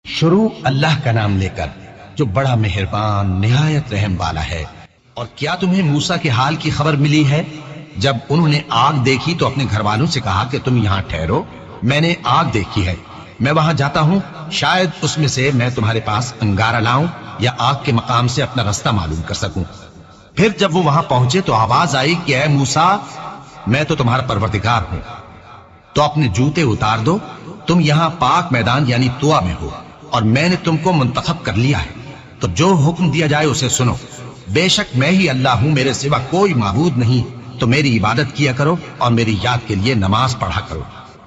شروع اللہ کا نام لے کر جو بڑا مہربان نہایت رحم والا ہے۔ اور کیا تمہیں موسیٰ کے حال کی خبر ملی ہے؟ جب انہوں نے آگ دیکھی تو اپنے گھر والوں سے کہا کہ تم یہاں ٹھہرو، میں نے آگ دیکھی ہے، میں وہاں جاتا ہوں، شاید اس میں سے میں تمہارے پاس انگارہ لاؤں یا آگ کے مقام سے اپنا رستہ معلوم کر سکوں۔ پھر جب وہ وہاں پہنچے تو آواز آئی کہ اے موسیٰ، میں تو تمہارا پروردگار ہوں، تو اپنے جوتے اتار دو، تم یہاں پاک میدان یعنی طوا میں ہو، اور میں نے تم کو منتخب کر لیا ہے، تو جو حکم دیا جائے اسے سنو۔ بے شک میں ہی اللہ ہوں، میرے سوا کوئی معبود نہیں، تو میری عبادت کیا کرو اور میری یاد کے لیے نماز پڑھا کرو۔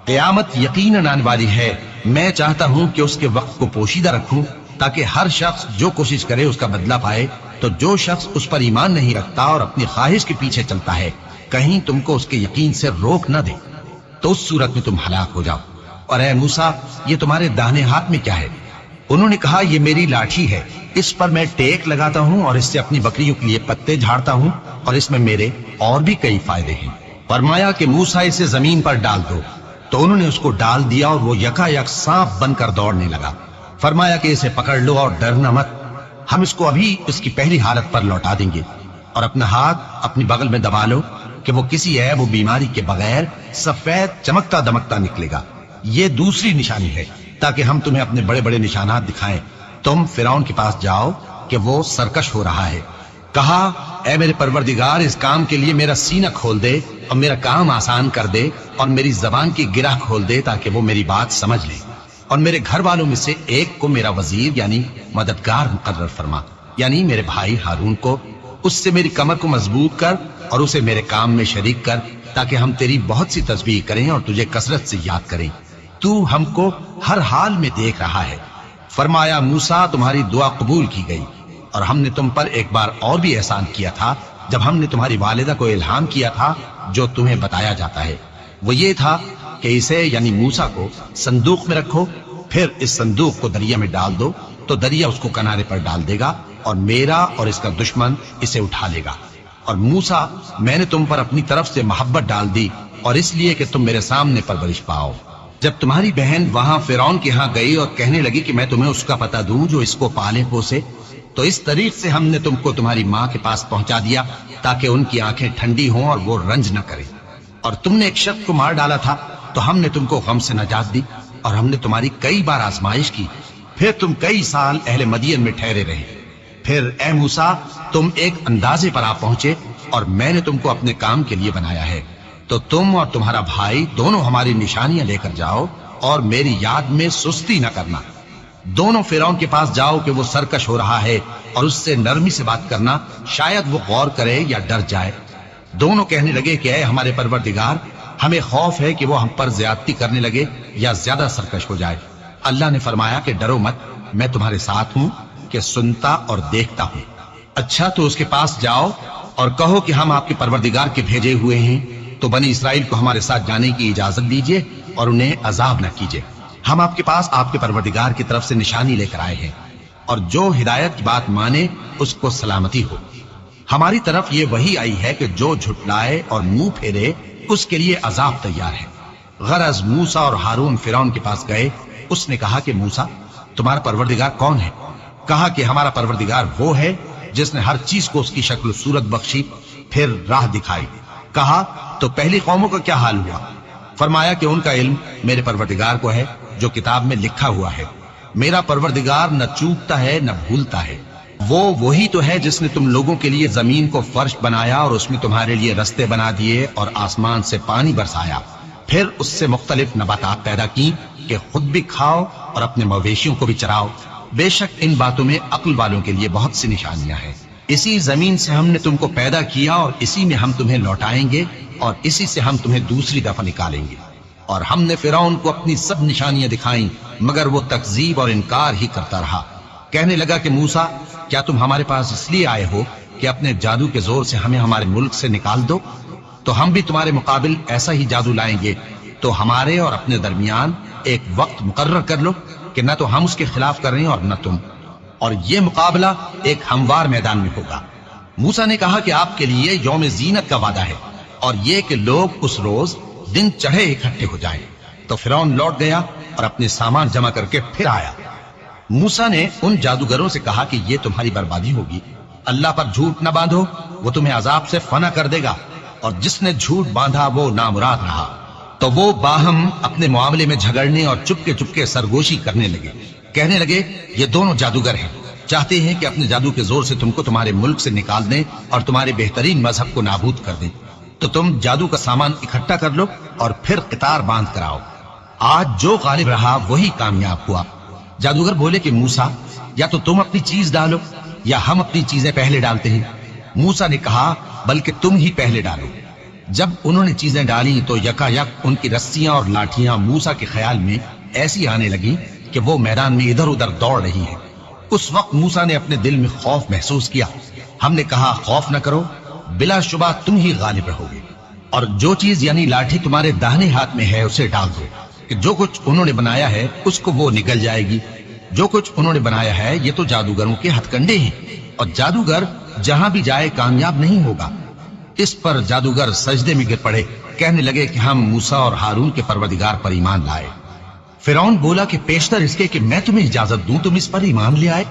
قیامت یقیناً آنے والی ہے، میں چاہتا ہوں کہ اس کے وقت کو پوشیدہ رکھوں تاکہ ہر شخص جو کوشش کرے اس کا بدلہ پائے، تو جو شخص اس پر ایمان نہیں رکھتا اور اپنی خواہش کے پیچھے چلتا ہے کہیں تم کو اس کے یقین سے روک نہ دے، تو اس صورت میں تم ہلاک ہو جاؤ۔ اور اے موسیٰ، یہ تمہارے داہنے ہاتھ میں کیا ہے؟ انہوں نے کہا یہ میری لاٹھی ہے، اس پر میں ٹیک لگاتا ہوں اور اس سے اپنی بکریوں کے لیے پتے جھاڑتا ہوں، اور اس میں میرے اور بھی کئی فائدے ہیں۔ فرمایا کہ موسیٰ اسے زمین پر ڈال دو، تو انہوں نے اس کو ڈال دیا اور وہ یکا یک سانپ بن کر دوڑنے لگا۔ فرمایا کہ اسے پکڑ لو اور ڈرنا مت، ہم اس کو ابھی اس کی پہلی حالت پر لوٹا دیں گے، اور اپنا ہاتھ اپنی بغل میں دبا لو کہ وہ کسی عیب و بیماری کے بغیر سفید چمکتا دمکتا نکلے گا۔ یہ دوسری نشانی ہے تاکہ ہم تمہیں اپنے بڑے بڑے نشانات دکھائیں۔ تم فرعون کے پاس جاؤ کہ وہ سرکش ہو رہا ہے، کہا اے میرے پروردگار، اس کام کے لیے میرا سینہ کھول دے اور میرا کام آسان کر دے، اور میری زبان کی گرہ کھول دے تاکہ وہ میری بات سمجھ لے، اور میرے گھر والوں میں سے ایک کو میرا وزیر یعنی مددگار مقرر فرما، یعنی میرے بھائی ہارون کو، اس سے میری کمر کو مضبوط کر اور اسے میرے کام میں شریک کر، تاکہ ہم تیری بہت سی تسبیح کریں اور تجھے کثرت سے یاد کریں، تو ہم کو ہر حال میں دیکھ رہا ہے۔ فرمایا موسیٰ، تمہاری دعا قبول کی گئی، اور ہم نے تم پر ایک بار اور بھی احسان کیا تھا جب ہم نے تمہاری والدہ کو الہام کیا تھا جو تمہیں بتایا جاتا ہے، وہ یہ تھا کہ اسے یعنی موسیٰ کو صندوق میں رکھو، پھر اس صندوق کو دریا میں ڈال دو تو دریا اس کو کنارے پر ڈال دے گا، اور میرا اور اس کا دشمن اسے اٹھا لے گا۔ اور موسیٰ، میں نے تم پر اپنی طرف سے محبت ڈال دی، اور اس لیے کہ تم میرے سامنے پرورش پاؤ۔ جب تمہاری بہن وہاں فرعون کے ہاں گئی اور کہنے لگی کہ میں تمہیں اس کا پتہ دوں جو اس کو پالے پوسے، تو اس طریق سے ہم نے تم کو تمہاری ماں کے پاس پہنچا دیا تاکہ ان کی آنکھیں ٹھنڈی ہوں اور وہ رنج نہ کرے۔ اور تم نے ایک شخص کو مار ڈالا تھا تو ہم نے تم کو غم سے نجات دی، اور ہم نے تمہاری کئی بار آزمائش کی، پھر تم کئی سال اہل مدین میں ٹھہرے رہے۔ پھر اے موسیٰ، تم ایک اندازے پر آ پہنچے اور میں نے تم کو اپنے کام کے لیے بنایا ہے، تو تم اور تمہارا بھائی دونوں ہماری نشانیاں لے کر جاؤ اور میری یاد میں سستی نہ کرنا۔ دونوں فرعون کے پاس جاؤ کہ وہ سرکش ہو رہا ہے، اور اس سے نرمی سے بات کرنا، شاید وہ غور کرے یا ڈر جائے۔ دونوں کہنے لگے کہ اے ہمارے پروردگار، ہمیں خوف ہے کہ وہ ہم پر زیادتی کرنے لگے یا زیادہ سرکش ہو جائے۔ اللہ نے فرمایا کہ ڈرو مت، میں تمہارے ساتھ ہوں کہ سنتا اور دیکھتا ہوں۔ اچھا تو اس کے پاس جاؤ اور کہو کہ ہم آپ کے پروردگار کے بھیجے ہوئے ہیں، تو بنی اسرائیل کو ہمارے ساتھ جانے کی اجازت دیجیے اور انہیں عذاب نہ کیجیے۔ ہم آپ کے پاس آپ کے پروردگار کی طرف سے نشانی لے کر آئے ہیں، اور جو ہدایت کی بات مانے اس کو سلامتی ہو۔ ہماری طرف یہ وحی آئی ہے کہ جو جھٹلائے اور منہ پھیرے اس کے لیے عذاب تیار ہے۔ غرض موسیٰ اور ہارون فرعون کے پاس گئے، اس نے کہا کہ موسیٰ، تمہارا پروردگار کون ہے؟ کہا کہ ہمارا پروردگار وہ ہے جس نے ہر چیز کو اس کی شکل و صورت بخشی، پھر راہ دکھائی۔ کہا تو پہلی قوموں کا کیا حال ہوا؟ فرمایا کہ ان کا علم میرے پروردگار کو ہے جو کتاب میں لکھا ہوا ہے۔ میرا پروردگار نہ چوکتا ہے نہ بھولتا ہے، وہ وہی تو ہے جس نے تم لوگوں کے لیے زمین کو فرش بنایا اور اس میں تمہارے لیے رستے بنا دیے اور آسمان سے پانی برسایا، پھر اس سے مختلف نباتات پیدا کی کہ خود بھی کھاؤ اور اپنے مویشیوں کو بھی چراؤ۔ بے شک ان باتوں میں عقل والوں کے لیے بہت سی نشانیاں ہیں۔ اسی زمین سے ہم نے تم کو پیدا کیا اور اسی میں ہم تمہیں لوٹائیں گے، اور اسی سے ہم تمہیں دوسری دفعہ نکالیں گے۔ اور ہم نے فرعون کو اپنی سب نشانیاں دکھائیں، مگر وہ تکذیب اور انکار ہی کرتا رہا۔ کہنے لگا کہ موسیٰ، کیا تم ہمارے پاس اس لیے آئے ہو کہ اپنے جادو کے زور سے ہمیں ہمارے ملک سے نکال دو؟ تو ہم بھی تمہارے مقابل ایسا ہی جادو لائیں گے، تو ہمارے اور اپنے درمیان ایک وقت مقرر کر لو کہ نہ تو ہم اس کے خلاف کر رہے ہیں اور نہ تم، اور یہ مقابلہ ایک ہموار میدان میں ہوگا۔ موسیٰ نے کہا کہ آپ کے لیے یوم زینت کا وعدہ ہے، اور یہ کہ لوگ اس روز دن چڑھے اکٹھے ہو جائیں۔ تو فرعون لوٹ گیا اور اپنے سامان جمع کر کے پھر آیا۔ موسیٰ نے ان جادوگروں سے کہا کہ یہ تمہاری بربادی ہوگی، اللہ پر جھوٹ نہ باندھو، وہ تمہیں عذاب سے فنا کر دے گا، اور جس نے جھوٹ باندھا وہ نامراد رہا۔ تو وہ باہم اپنے معاملے میں جھگڑنے اور چپکے چپکے سرگوشی کرنے لگے، کہنے لگے یہ دونوں جادوگر ہیں، چاہتے ہیں کہ اپنے جادو کے زور سے تم کو تمہارے ملک سے نکال دیں اور تمہارے بہترین مذہب کو نابود کر دیں، تو تم جادو کا سامان اکٹھا کر لو اور پھر قطار باندھ کر آؤ، آج جو غالب رہا وہی کامیاب ہوا۔ جادوگر بولے کہ موسیٰ یا تو تم اپنی چیز ڈالو یا ہم اپنی چیزیں پہلے ڈالتے ہیں۔ موسیٰ نے کہا بلکہ تم ہی پہلے ڈالو۔ جب انہوں نے چیزیں ڈالی تو یکا یک ان کی رسیاں اور لاٹھیاں موسیٰ کے خیال میں ایسی آنے لگی کہ وہ میدان میں ادھر ادھر دوڑ رہی ہیں۔ اس وقت موسیٰ نے اپنے دل میں خوف محسوس کیا۔ ہم نے کہا خوف نہ کرو، بلا شبہ تم ہی غالب رہو گے، اور جو چیز یعنی لاٹھی تمہارے داہنے ہاتھ میں ہے اسے ڈال دو، کہ جو کچھ انہوں نے بنایا ہے اس کو وہ نگل جائے گی۔ جو کچھ انہوں نے بنایا ہے یہ تو جادوگروں کے ہتھ کنڈے ہیں، اور جادوگر جہاں بھی جائے کامیاب نہیں ہوگا۔ اس پر جادوگر سجدے میں گر پڑے، کہنے لگے کہ ہم موسیٰ اور ہارون کے پروردگار پر ایمان لائے۔ فرعون بولا کہ پیشتر اس کے کہ میں تمہیں اجازت دوں تم اس پر ایمان لے آئے،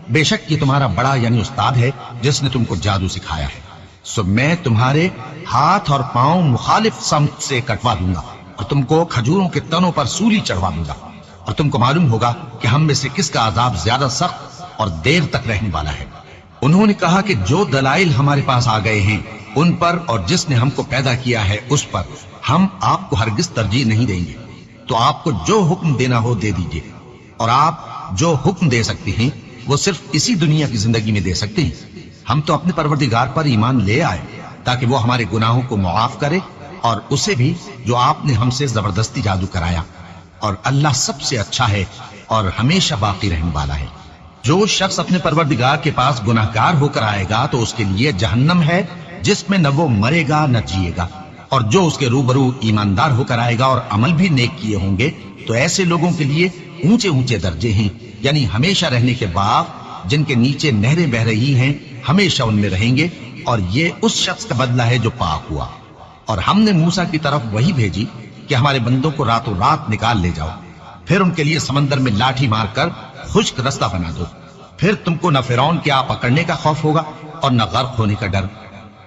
بے شک یہ تمہارا بڑا یعنی استاد ہے جس نے تم کو جادو سکھایا ہے، سو میں تمہارے ہاتھ اور پاؤں مخالف سمت سے کٹوا دوں گا اور تم کو کھجوروں کے تنوں پر سولی چڑھوا دوں گا، اور تم کو معلوم ہوگا کہ ہم میں سے کس کا عذاب زیادہ سخت اور دیر تک رہنے والا ہے۔ انہوں نے کہا کہ جو دلائل ہمارے پاس آ گئے ہیں ان پر اور جس نے ہم کو پیدا کیا ہے اس پر ہم آپ کو ہرگز ترجیح نہیں دیں گے، تو آپ کو جو حکم دینا ہو دے دیجئے، اور آپ جو حکم دے سکتے ہیں وہ صرف اسی دنیا کی زندگی میں دے سکتے ہیں۔ ہم تو اپنے پروردگار پر ایمان لے آئے تاکہ وہ ہمارے گناہوں کو معاف کرے، اور اسے بھی جو آپ نے ہم سے زبردستی جادو کرایا، اور اللہ سب سے اچھا ہے اور ہمیشہ باقی رہنے والا ہے۔ جو شخص اپنے پروردگار کے پاس گناہگار ہو کر آئے گا تو اس کے لیے جہنم ہے جس میں نہ وہ مرے گا نہ جیے گا، اور جو اس کے روبرو ایماندار ہو کر آئے گا اور عمل بھی نیک کیے ہوں گے تو ایسے لوگوں کے لیے اونچے اونچے درجے ہیں، یعنی ہمیشہ رہنے کے باغ جن کے نیچے نہریں بہ رہی ہیں، ہمیشہ ان میں رہیں گے، اور یہ اس شخص کا بدلہ ہے جو پاک ہوا۔ اور ہم نے موسیٰ کی طرف وہی بھیجی کہ ہمارے بندوں کو راتوں رات نکال لے جاؤ، پھر ان کے لیے سمندر میں لاٹھی مار کر خشک رستہ بنا دو، پھر تم کو نہ فرعون کے آ پکڑنے کا خوف ہوگا اور نہ غرق ہونے کا ڈر۔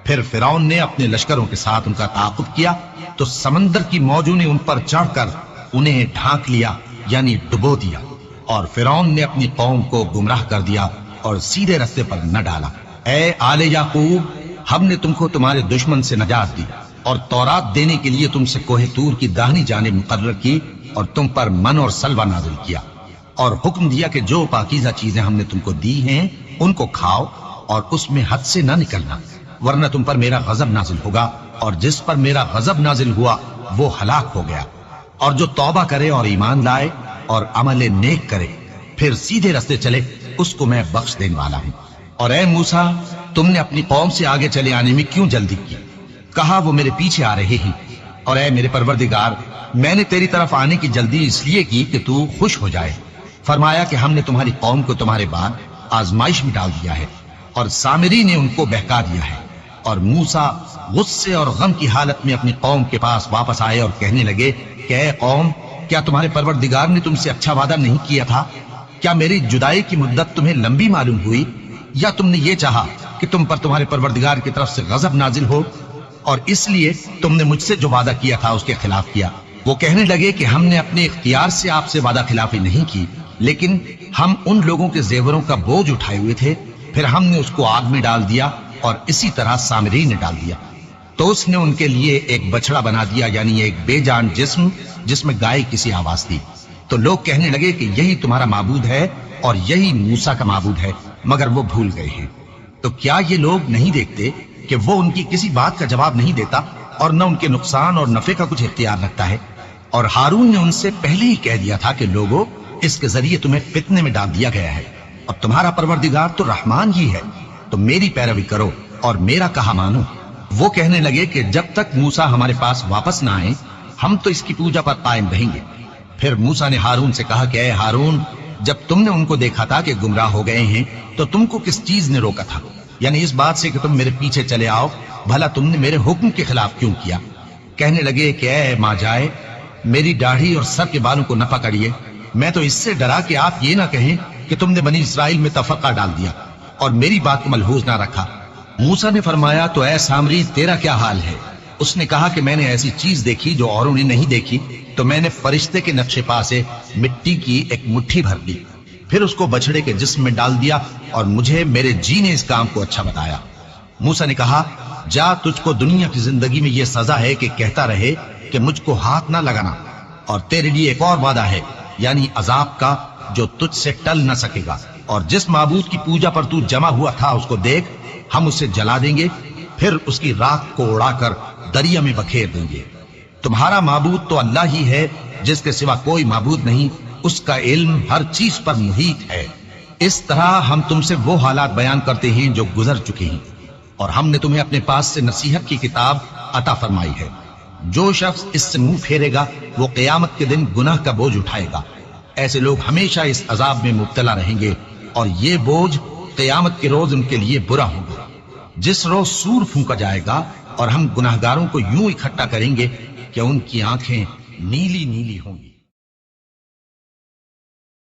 پھر فرعون نے اپنے لشکروں کے ساتھ ان کا تعاقب کیا تو سمندر کی موجوں نے ان پر چڑھ کر انہیں ڈھانک لیا یعنی ڈبو دیا، اور فرعون نے اپنی قوم کو گمراہ کر دیا اور سیدھے رستے پر نہ ڈالا۔ اے آل یعقوب، ہم نے تم کو تمہارے دشمن سے نجات دی اور تورات دینے کے لیے تم سے کوہ طور کی داہنی جانب مقرر کی، اور تم پر من اور سلوہ نازل کیا، اور حکم دیا کہ جو پاکیزہ چیزیں ہم نے تم کو دی ہیں ان کو کھاؤ اور اس میں حد سے نہ نکلنا، ورنہ تم پر میرا غضب نازل ہوگا، اور جس پر میرا غضب نازل ہوا وہ ہلاک ہو گیا۔ اور جو توبہ کرے اور ایمان لائے اور عمل نیک کرے پھر سیدھے رستے چلے اس کو میں بخش دینے والا ہوں۔ اور اے موسیٰ، تم نے اپنی قوم سے آگے چلے آنے میں کیوں جلدی کی؟ کہا وہ میرے پیچھے آ رہے ہیں۔ اور اے میرے پروردگار، میں نے تیری طرف آنے کی جلدی اس لیے کی کہ تو خوش ہو جائے۔ فرمایا کہ ہم نے تمہاری قوم کو تمہارے بعد آزمائش میں ڈال دیا ہے، اور سامری نے ان کو بہکا دیا ہے۔ اور موسیٰ غصے اور غم کی حالت میں اپنی قوم کے پاس واپس آئے اور کہنے لگے کہ اے قوم، کیا تمہارے پروردگار نے تم سے اچھا وعدہ نہیں کیا تھا؟ کیا میری جدائی کی مدت تمہیں لمبی معلوم ہوئی، یا تم نے یہ چاہا کہ تم پر تمہارے پروردگار کی طرف سے غضب نازل ہو، اور اس لیے تم نے مجھ سے جو وعدہ کیا تھا اس کے خلاف کیا؟ وہ کہنے لگے کہ ہم نے اپنے اختیار سے آپ سے وعدہ خلافی نہیں کی، لیکن ہم ان لوگوں کے زیوروں کا بوجھ اٹھائے ہوئے تھے، پھر ہم نے اس کو آگ میں ڈال دیا، اور اسی طرح سامری نے ڈال دیا۔ تو اس نے ان کے لیے ایک بچڑا بنا دیا، یعنی ایک بے جان جسم جس میں گائے کسی آواز تھی۔ تو لوگ کہنے لگے کہ یہی تمہارا معبود ہے اور یہی موسیٰ کا معبود ہے، مگر وہ بھول گئے ہیں۔ تو کیا یہ لوگ نہیں دیکھتے کہ وہ ان کی کسی بات کا جواب نہیں دیتا اور نہ ان کے نقصان اور نفع کا کچھ اختیار رکھتا ہے؟ اور ہارون نے ان سے پہلے ہی کہہ دیا تھا کہ لوگوں، اس کے ذریعے تمہیں فتنے میں ڈال دیا گیا ہے، اور تمہارا پروردگار تو رحمان ہی ہے، تو میری پیروی کرو اور میرا کہا مانو۔ وہ کہنے لگے کہ جب تک موسیٰ ہمارے پاس واپس نہ آئے ہم تو اس کی پوجا پر قائم رہیں گے۔ پھر موسیٰ نے ہارون سے کہا کہ اے ہارون، جب تم نے ان کو دیکھا تھا کہ گمراہ ہو گئے ہیں تو تم کو کس چیز نے روکا تھا؟ یعنی اس بات سے کہ تم میرے پیچھے چلے آؤ، بھلا تم نے میرے حکم کے خلاف کیوں کیا؟ کہنے لگے کہ اے ماں جائے، میری داڑھی اور سر کے بالوں کو نہ پکڑیے، میں تو اس سے ڈرا کہ آپ یہ نہ کہیں کہ تم نے بنی اسرائیل میں تفرقہ ڈال دیا اور میری بات کو ملحوظ نہ رکھا۔ موسیٰ نے فرمایا تو اے سامری تیرا کیا حال ہے؟ اس نے کہا کہ میں نے ایسی چیز دیکھی جو اوروں نے نہیں دیکھی، تو میں نے فرشتے کے نقش پا سے مٹی کی ایک مٹھی بھر لی، پھر اس کو بچڑے کے جسم میں ڈال دیا اور مجھے میرے جی نے اس کام کو اچھا بتایا۔ موسیٰ نے کہا جا، تجھ کو دنیا کی زندگی میں یہ سزا ہے کہ کہتا رہے کہ مجھ کو ہاتھ نہ لگانا، اور تیرے لیے ایک اور وعدہ ہے، یعنی عذاب کا جو تجھ سے ٹل نہ سکے گا، اور جس معبود کی پوجا پر تو جمع ہوا تھا اس کو دیکھ، ہم اسے جلا دیں گے، پھر اس کی راکھ کو اڑا کر دریا میں بکھیر دیں گے۔ تمہارا معبود تو اللہ ہی ہے، جس کے سوا کوئی معبود نہیں، اس کا علم ہر چیز پر محیط ہے۔ اس طرح ہم تم سے وہ حالات بیان کرتے ہیں جو گزر چکے ہیں، اور ہم نے تمہیں اپنے پاس سے نصیحت کی کتاب عطا فرمائی ہے۔ جو شخص اس سے منہ پھیرے گا وہ قیامت کے دن گناہ کا بوجھ اٹھائے گا۔ ایسے لوگ ہمیشہ اس عذاب میں مبتلا رہیں گے، اور یہ بوجھ قیامت کے روز ان کے لیے برا ہوگا۔ جس روز سور پھونکا جائے گا اور ہم گناہگاروں کو یوں اکٹھا کریں گے کہ ان کی آنکھیں نیلی نیلی ہوں گی۔